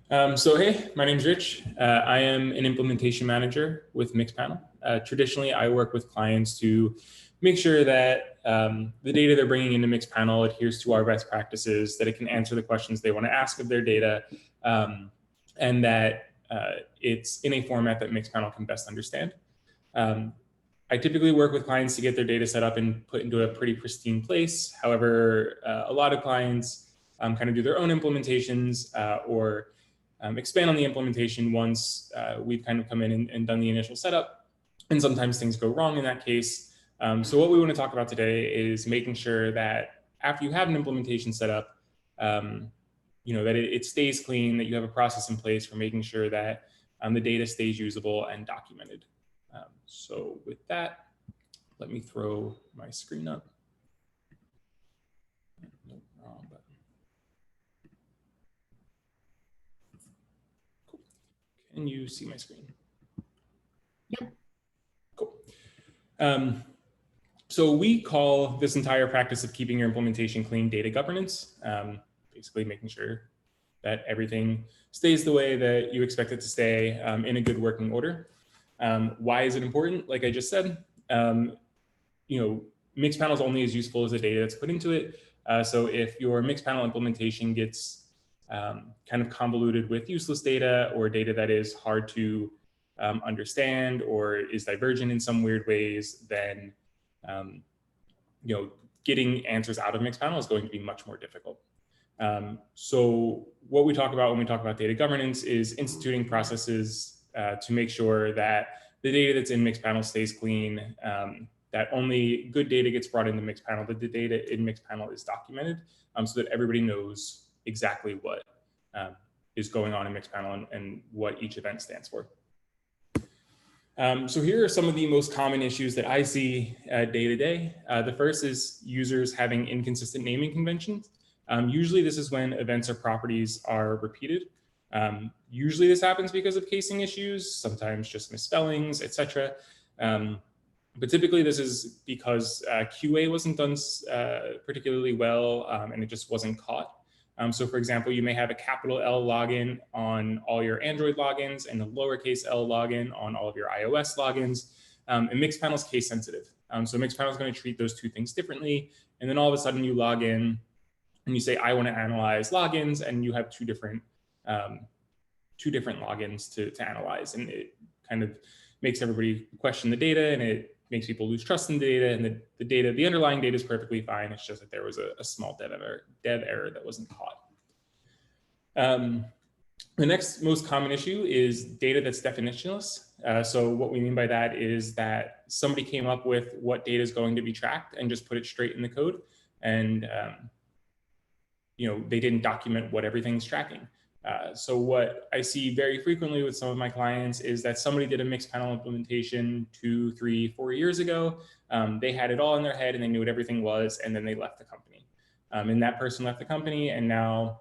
Hey, my name's Rich. I am an implementation manager with Mixpanel. Traditionally, I work with clients to make sure that the data they're bringing into Mixpanel adheres to our best practices, that it can answer the questions they want to ask of their data, and that it's in a format that Mixpanel can best understand. I typically work with clients to get their data set up and put into a pretty pristine place. However, a lot of clients kind of do their own implementations or expand on the implementation once we've kind of come in and done the initial setup. And sometimes things go wrong in that case. So what we want to talk about today is making sure that after you have an implementation set up, that it stays clean, that you have a process in place for making sure that the data stays usable and documented. So with that, let me throw my screen up. Nope, wrong button. Cool. Can you see my screen? Yep. Cool. So we call this entire practice of keeping your implementation clean data governance, basically making sure that everything stays the way that you expect it to stay in a good working order. Why is it important? Like I just said, Mixpanel is only as useful as the data that's put into it. So if your Mixpanel implementation gets kind of convoluted with useless data or data that is hard to understand or is divergent in some weird ways, then getting answers out of Mixpanel is going to be much more difficult. So what we talk about when we talk about data governance is instituting processes to make sure that the data that's in Mixpanel stays clean, that only good data gets brought into Mixpanel, that the data in Mixpanel is documented so that everybody knows exactly what is going on in Mixpanel and what each event stands for. So here are some of the most common issues that I see day to day. The first is users having inconsistent naming conventions. Usually this is when events or properties are repeated. Usually this happens because of casing issues, sometimes just misspellings, etc. But typically this is because QA wasn't done particularly well and it just wasn't caught. So for example, you may have a capital L login on all your Android logins and a lowercase l login on all of your iOS logins. And Mixpanel is case sensitive. So Mixpanel is going to treat those two things differently. And then all of a sudden you log in and you say, I want to analyze logins, and you have two different logins to analyze. And it kind of makes everybody question the data, and it makes people lose trust in the data, and the underlying data is perfectly fine. It's just that there was a small dev error that wasn't caught. The next most common issue is data that's definitionless. So what we mean by that is that somebody came up with what data is going to be tracked and just put it straight in the code. And they didn't document what everything's tracking. So what I see very frequently with some of my clients is that somebody did a Mixpanel implementation 2, 3, 4 years ago. They had it all in their head and they knew what everything was, and then they left the company. And that person left the company, and now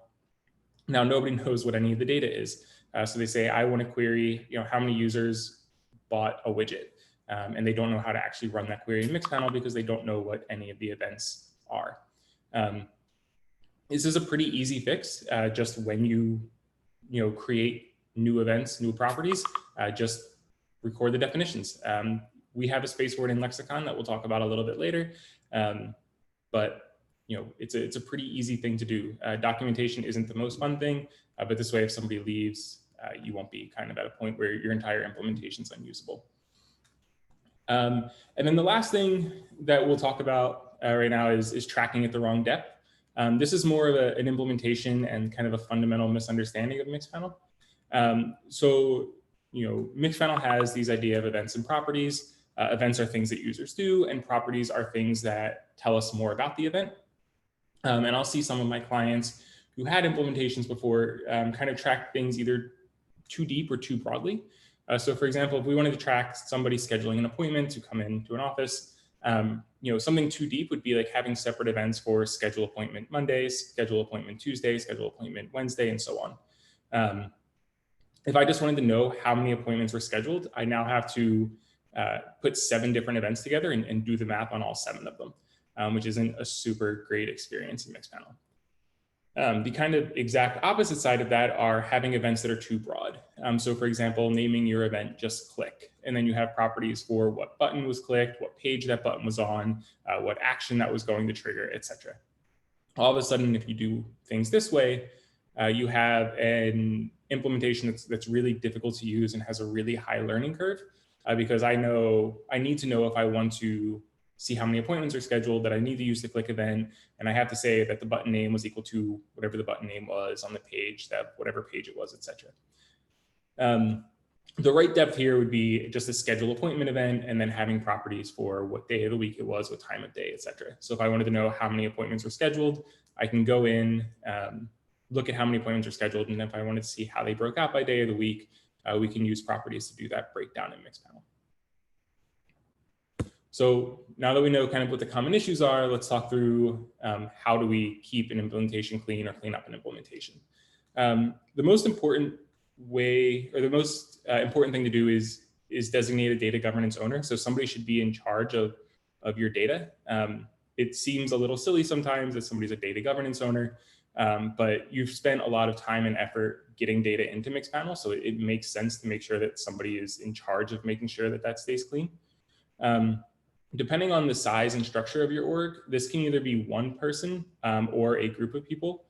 nobody knows what any of the data is. So they say, I want to query, how many users bought a widget, and they don't know how to actually run that query in Mixpanel because they don't know what any of the events are. This is a pretty easy fix. Just when you create new events, new properties, just record the definitions. We have a space for it in Lexicon that we'll talk about a little bit later. But it's a pretty easy thing to do. Documentation isn't the most fun thing, but this way, if somebody leaves, you won't be kind of at a point where your entire implementation is unusable. And then the last thing that we'll talk about right now is tracking at the wrong depth. This is more of an implementation and kind of a fundamental misunderstanding of Mixpanel. Mixpanel has these idea of events and properties. Events are things that users do, and properties are things that tell us more about the event. And I'll see some of my clients who had implementations before kind of track things either too deep or too broadly. So for example, if we wanted to track somebody scheduling an appointment to come into an office, something too deep would be like having separate events for schedule appointment Mondays, schedule appointment Tuesday, schedule appointment Wednesday, and so on. If I just wanted to know how many appointments were scheduled, I now have to put 7 different events together and do the math on all 7 of them, which isn't a super great experience in Mixpanel. The kind of exact opposite side of that are having events that are too broad. So for example, naming your event just click, and then you have properties for what button was clicked, what page that button was on, what action that was going to trigger, etc. All of a sudden, if you do things this way, you have an implementation that's really difficult to use and has a really high learning curve, because I need to know if I want to see how many appointments are scheduled, that I need to use the click event, and I have to say that the button name was equal to whatever the button name was on the page, that whatever page it was, etc. The right depth here would be just a schedule appointment event, and then having properties for what day of the week it was, what time of day, etc. So if I wanted to know how many appointments were scheduled, I can go in, look at how many appointments are scheduled, and if I wanted to see how they broke out by day of the week, we can use properties to do that breakdown in Mixpanel. So now that we know kind of what the common issues are, let's talk through how do we keep an implementation clean or clean up an implementation. The most important way, or the most important thing to do is designate a data governance owner. So somebody should be in charge of your data. It seems a little silly sometimes that somebody's a data governance owner, but you've spent a lot of time and effort getting data into Mixpanel, so it makes sense to make sure that somebody is in charge of making sure that that stays clean. Depending on the size and structure of your org, this can either be one person or a group of people.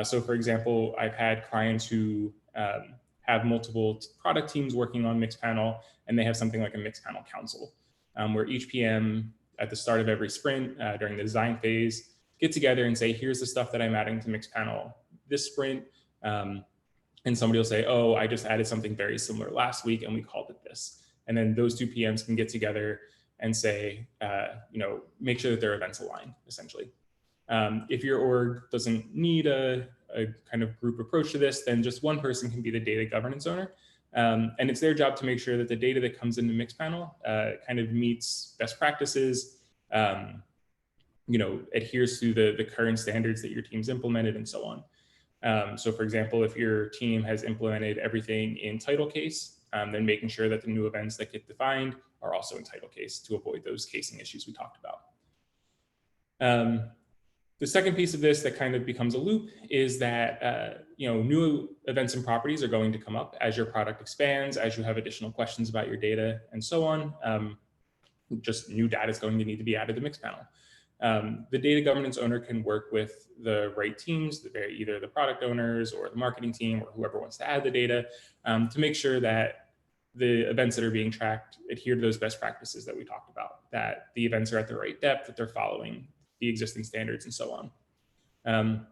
So for example, I've had clients who have multiple product teams working on Mixpanel, and they have something like a Mixpanel council, where each PM at the start of every sprint during the design phase get together and say, here's the stuff that I'm adding to Mixpanel this sprint. And somebody will say, oh, I just added something very similar last week and we called it this. And then those two PMs can get together and say, make sure that their events align, essentially. If your org doesn't need a kind of group approach to this, then just one person can be the data governance owner. And it's their job to make sure that the data that comes into Mixpanel kind of meets best practices, adheres to the current standards that your team's implemented and so on. So for example, if your team has implemented everything in title case, then making sure that the new events that get defined are also in title case to avoid those casing issues we talked about. The second piece of this that kind of becomes a loop is that new events and properties are going to come up as your product expands, as you have additional questions about your data and so on. Just new data is going to need to be added to Mixpanel. The data governance owner can work with the right teams, either the product owners or the marketing team or whoever wants to add the data, to make sure that the events that are being tracked adhere to those best practices that we talked about, that the events are at the right depth, that they're following the existing standards and so on.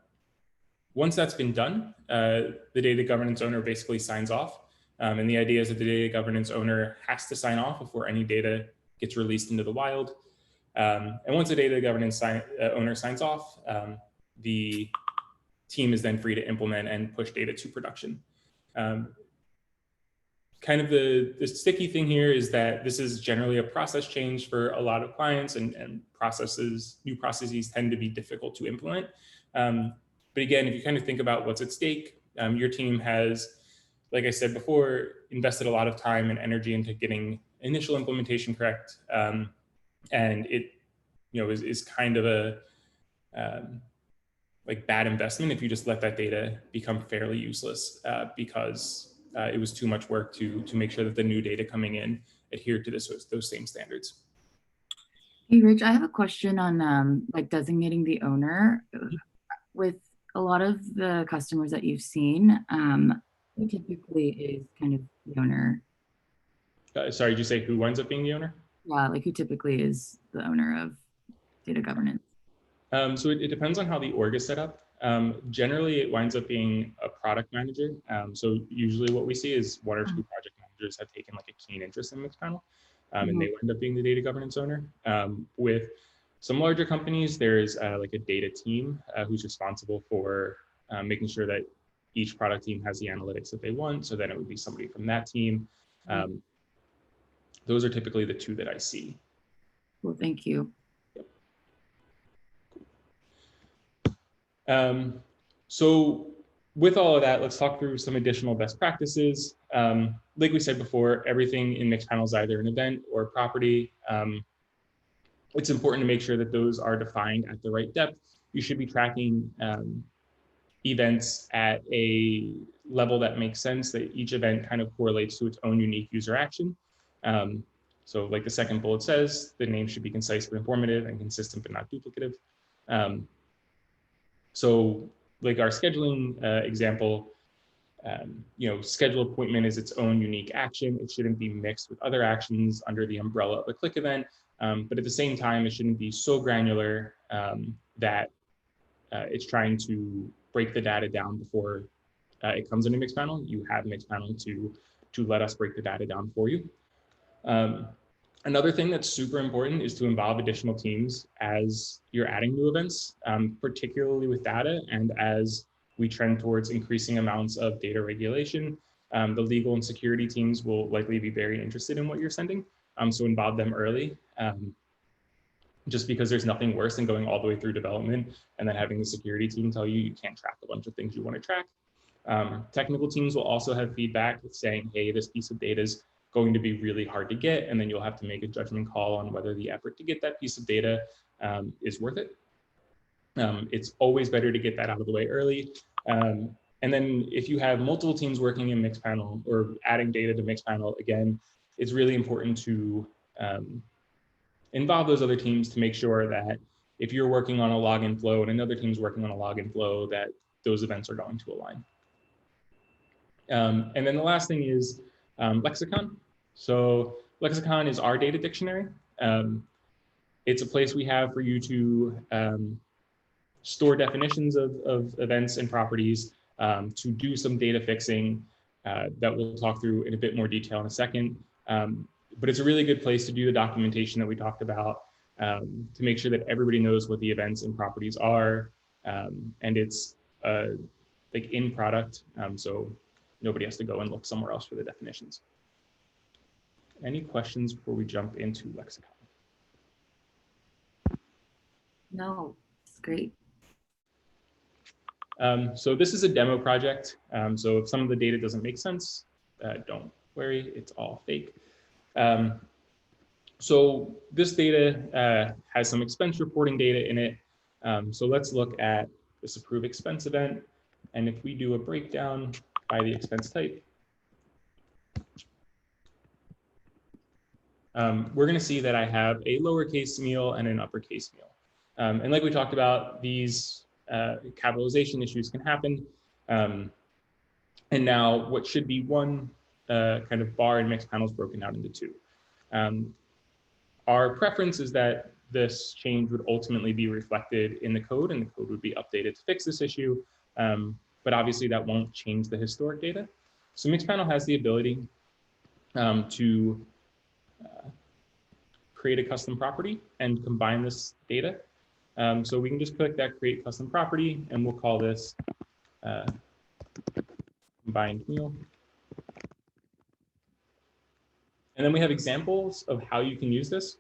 Once that's been done, the data governance owner basically signs off. And the idea is that the data governance owner has to sign off before any data gets released into the wild. And once the data governance owner signs off, the team is then free to implement and push data to production. Kind of the sticky thing here is that this is generally a process change for a lot of clients, and new processes tend to be difficult to implement. But again, if you kind of think about what's at stake, your team has, like I said before, invested a lot of time and energy into getting initial implementation correct. And it is kind of a bad investment if you just let that data become fairly useless because it was too much work to make sure that the new data coming in adhered to those same standards. Hey, Rich, I have a question on designating the owner. With a lot of the customers that you've seen, who typically is kind of the owner? Sorry, did you say who winds up being the owner? Yeah, who typically is the owner of data governance? So it depends on how the org is set up. Generally, it winds up being a product manager. So usually what we see is one or two project managers have taken a keen interest in Mixpanel, and they wind up being the data governance owner. With some larger companies, there's a data team who's responsible for making sure that each product team has the analytics that they want. So then it would be somebody from that team. Those are typically the two that I see. Well, thank you. So with all of that, let's talk through some additional best practices. Like we said before, everything in Mixpanel is either an event or a property. It's important to make sure that those are defined at the right depth. You should be tracking events at a level that makes sense, that each event kind of correlates to its own unique user action. So like the second bullet says, the name should be concise but informative and consistent but not duplicative. So like our scheduling example, schedule appointment is its own unique action. It shouldn't be mixed with other actions under the umbrella of a click event. But at the same time, it shouldn't be so granular that it's trying to break the data down before it comes into Mixpanel. You have Mixpanel to let us break the data down for you. Another thing that's super important is to involve additional teams as you're adding new events, particularly with data, and as we trend towards increasing amounts of data regulation. The legal and security teams will likely be very interested in what you're sending, so involve them early. Just because there's nothing worse than going all the way through development and then having the security team tell you you can't track a bunch of things you want to track. Technical teams will also have feedback saying, hey, this piece of data is going to be really hard to get, and then you'll have to make a judgment call on whether the effort to get that piece of data is worth it. It's always better to get that out of the way early. And then if you have multiple teams working in Mixpanel or adding data to Mixpanel, again, it's really important to involve those other teams to make sure that if you're working on a login flow and another team's working on a login flow, that those events are going to align. And then the last thing is Lexicon. So Lexicon is our data dictionary. It's a place we have for you to store definitions of events and properties, to do some data fixing that we'll talk through in a bit more detail in a second. But it's a really good place to do the documentation that we talked about, to make sure that everybody knows what the events and properties are. And it's like in product, so nobody has to go and look somewhere else for the definitions. Any questions before we jump into Lexicon? No, it's great. So this is a demo project. So if some of the data doesn't make sense, don't worry, it's all fake. So this data has some expense reporting data in it. So let's look at this approve expense event. And if we do a breakdown by the expense type, we're going to see that I have a lowercase meal and an uppercase meal. And like we talked about, these capitalization issues can happen. And now what should be one kind of bar in Mixpanel is broken out into two. Our preference is that this change would ultimately be reflected in the code, and the code would be updated to fix this issue. But obviously that won't change the historic data. So Mixpanel has the ability to create a custom property and combine this data. So we can just click that create custom property, and we'll call this combined meal. And then we have examples of how you can use this.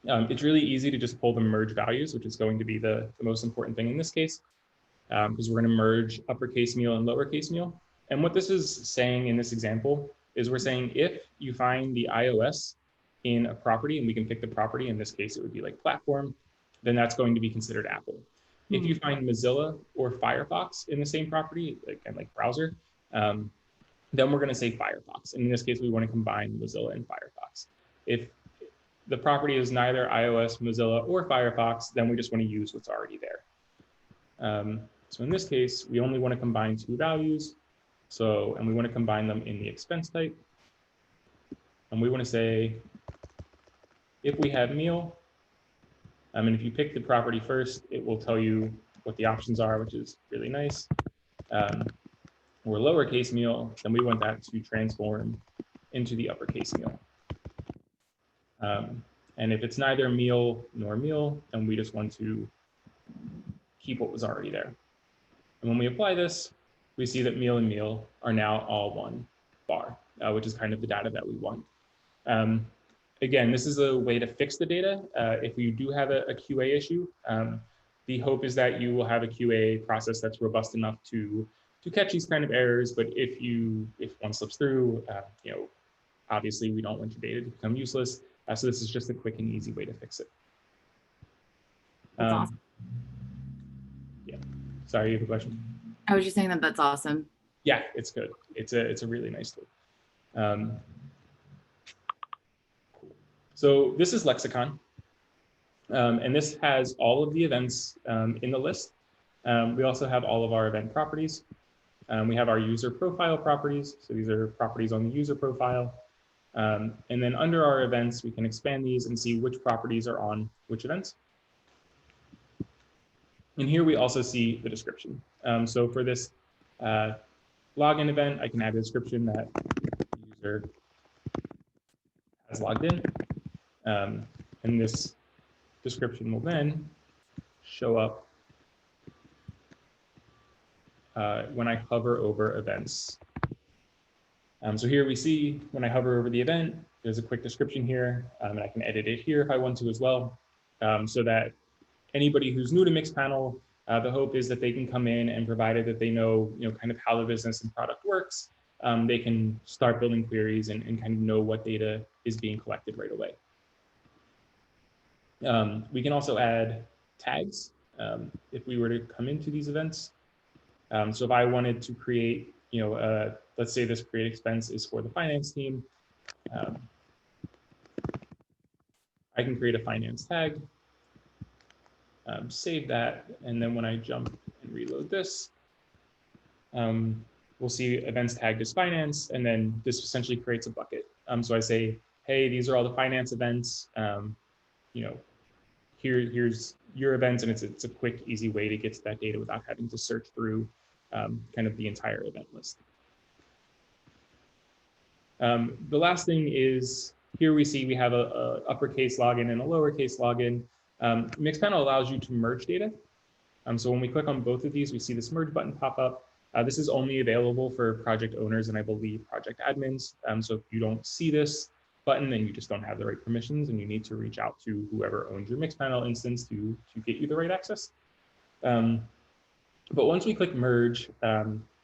It's really easy to just pull the merge values, which is going to be the most important thing in this case, because we're going to merge uppercase meal and lowercase meal. And what this is saying in this example is we're saying if you find the iOS in a property, and we can pick the property, in this case, it would be like platform, then that's going to be considered Apple. Mm-hmm. If you find Mozilla or Firefox in the same property, like browser, then we're going to say Firefox. And in this case, we want to combine Mozilla and Firefox. If the property is neither iOS, Mozilla, or Firefox, then we just want to use what's already there. So in this case, we only want to combine two values. And we want to combine them in the expense type. And we want to say, if we have meal, and if you pick the property first, it will tell you what the options are, which is really nice. Or lowercase meal, then we want that to transform into the uppercase meal. And if it's neither meal nor meal, then we just want to keep what was already there. And when we apply this, we see that meal and meal are now all one bar, which is kind of the data that we want. Again, this is a way to fix the data. If you do have a QA issue, the hope is that you will have a QA process that's robust enough to catch these kind of errors. But if one slips through, obviously we don't want your data to become useless. So this is just a quick and easy way to fix it. That's awesome. Yeah. Sorry, you have a question? I was just saying that that's awesome. Yeah, it's good. It's a really nice tool. So this is Lexicon. And this has all of the events in the list. We also have all of our event properties. We have our user profile properties. So these are properties on the user profile. And then under our events, we can expand these and see which properties are on which events. And here we also see the description. So for this login event, I can add a description that the user has logged in. And this description will then show up when I hover over events. So here we see when I hover over the event, there's a quick description here, and I can edit it here if I want to as well, so that anybody who's new to Mixpanel, the hope is that they can come in, and provided that they know, kind of how the business and product works, they can start building queries and kind of know what data is being collected right away. We can also add tags if we were to come into these events. So if I wanted to create, let's say this create expense is for the finance team, I can create a finance tag, save that, and then when I jump and reload this, we'll see events tagged as finance, and then this essentially creates a bucket. So I say, hey, these are all the finance events. Here's your events, and it's a quick, easy way to get to that data without having to search through kind of the entire event list. The last thing is, here we see we have a uppercase login and a lowercase login. Mixpanel allows you to merge data. So when we click on both of these, we see this merge button pop up. This is only available for project owners and I believe project admins. So if you don't see this button, then you just don't have the right permissions and you need to reach out to whoever owns your Mixpanel instance to get you the right access. But once we click merge,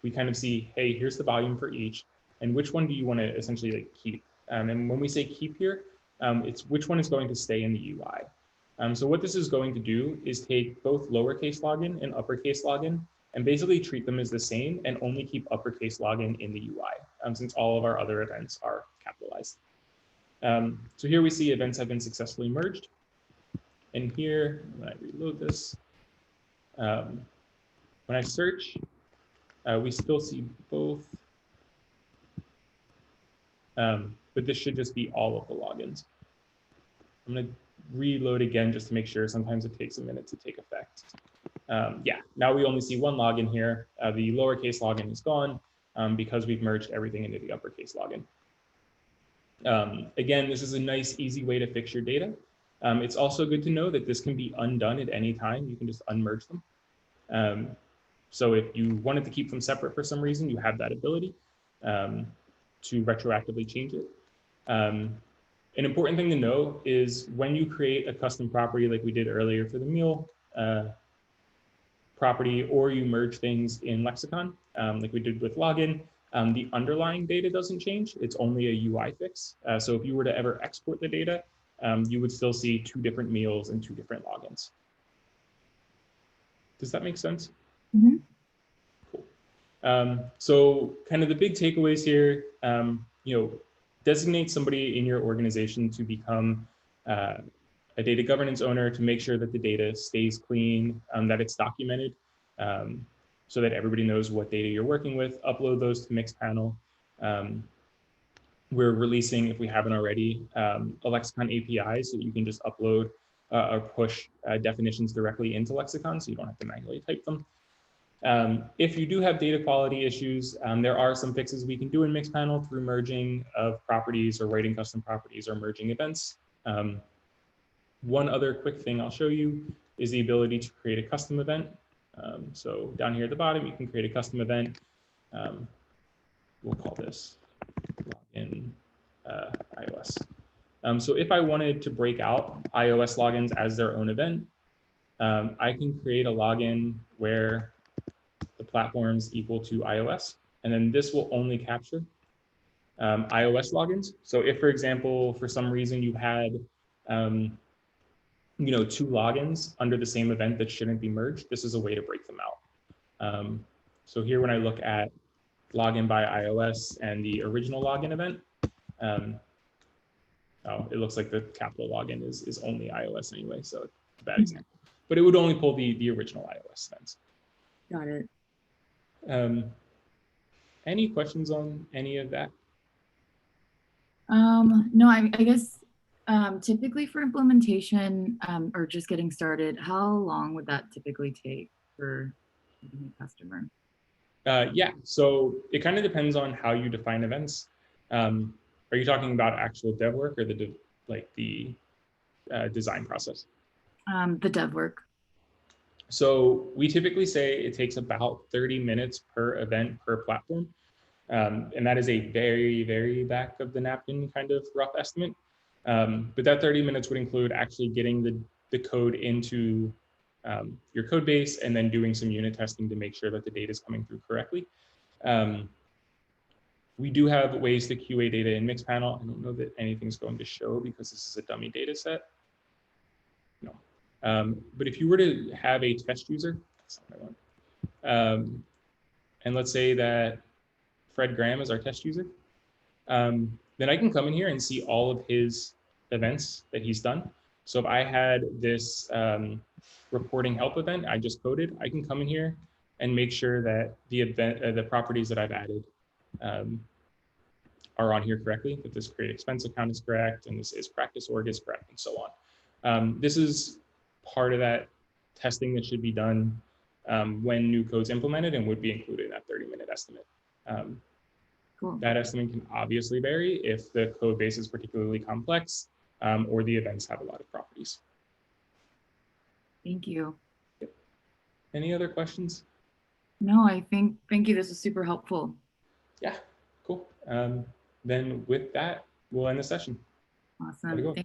we kind of see, hey, here's the volume for each, and which one do you want to essentially keep? And when we say keep here, it's which one is going to stay in the UI. So what this is going to do is take both lowercase login and uppercase login and basically treat them as the same and only keep uppercase login in the UI, since all of our other events are capitalized. So here we see events have been successfully merged. And here, when I reload this, when I search, we still see both, but this should just be all of the logins. I'm going to reload again just to make sure. Sometimes it takes a minute to take effect. Yeah, now we only see one login here. The lowercase login is gone because we've merged everything into the uppercase login. Again, this is a nice, easy way to fix your data. It's also good to know that this can be undone at any time. You can just unmerge them. So if you wanted to keep them separate for some reason, you have that ability to retroactively change it. An important thing to know is when you create a custom property like we did earlier for the meal property, or you merge things in Lexicon, like we did with login, the underlying data doesn't change. It's only a UI fix. So if you were to ever export the data, you would still see 2 different meals and 2 different logins. Does that make sense? Mm-hmm. Cool. So kind of the big takeaways here, designate somebody in your organization to become a data governance owner to make sure that the data stays clean, that it's documented, so that everybody knows what data you're working with. Upload those to Mixpanel. We're releasing, if we haven't already, a Lexicon API so that you can just upload or push definitions directly into Lexicon so you don't have to manually type them. If you do have data quality issues, there are some fixes we can do in Mixpanel through merging of properties or writing custom properties or merging events. One other quick thing I'll show you is the ability to create a custom event. So down here at the bottom, you can create a custom event. We'll call this login iOS. So if I wanted to break out iOS logins as their own event, I can create a login where the platform's equal to iOS, and then this will only capture iOS logins. So if, for example, for some reason you had 2 logins under the same event that shouldn't be merged, this is a way to break them out. So here, when I look at login by iOS and the original login event, oh, it looks like the capital login is only iOS anyway, so it's a bad example. But it would only pull the original iOS events. Got it. Any questions on any of that? No, I guess typically for implementation or just getting started, how long would that typically take for a customer? Yeah, so it kind of depends on how you define events. Are you talking about actual dev work or the design process? The dev work. So we typically say it takes about 30 minutes per event per platform. And that is a very, very back of the napkin kind of rough estimate. But that 30 minutes would include actually getting the code into your code base and then doing some unit testing to make sure that the data is coming through correctly. We do have ways to QA data in Mixpanel. I don't know that anything's going to show because this is a dummy data set. No. But if you were to have a test user, that's not what I want. And let's say that Fred Graham is our test user, then I can come in here and see all of his events that he's done. So if I had this reporting help event I just coded, I can come in here and make sure that the event, the properties that I've added are on here correctly, that this create expense account is correct, and this is practice org is correct, and so on. This is part of that testing that should be done when new code's implemented and would be included in that 30-minute estimate. Cool. That estimate can obviously vary if the code base is particularly complex or the events have a lot of properties. Thank you. Yep. Any other questions? No, thank you. This is super helpful. Yeah, cool. Then with that, we'll end the session. Awesome.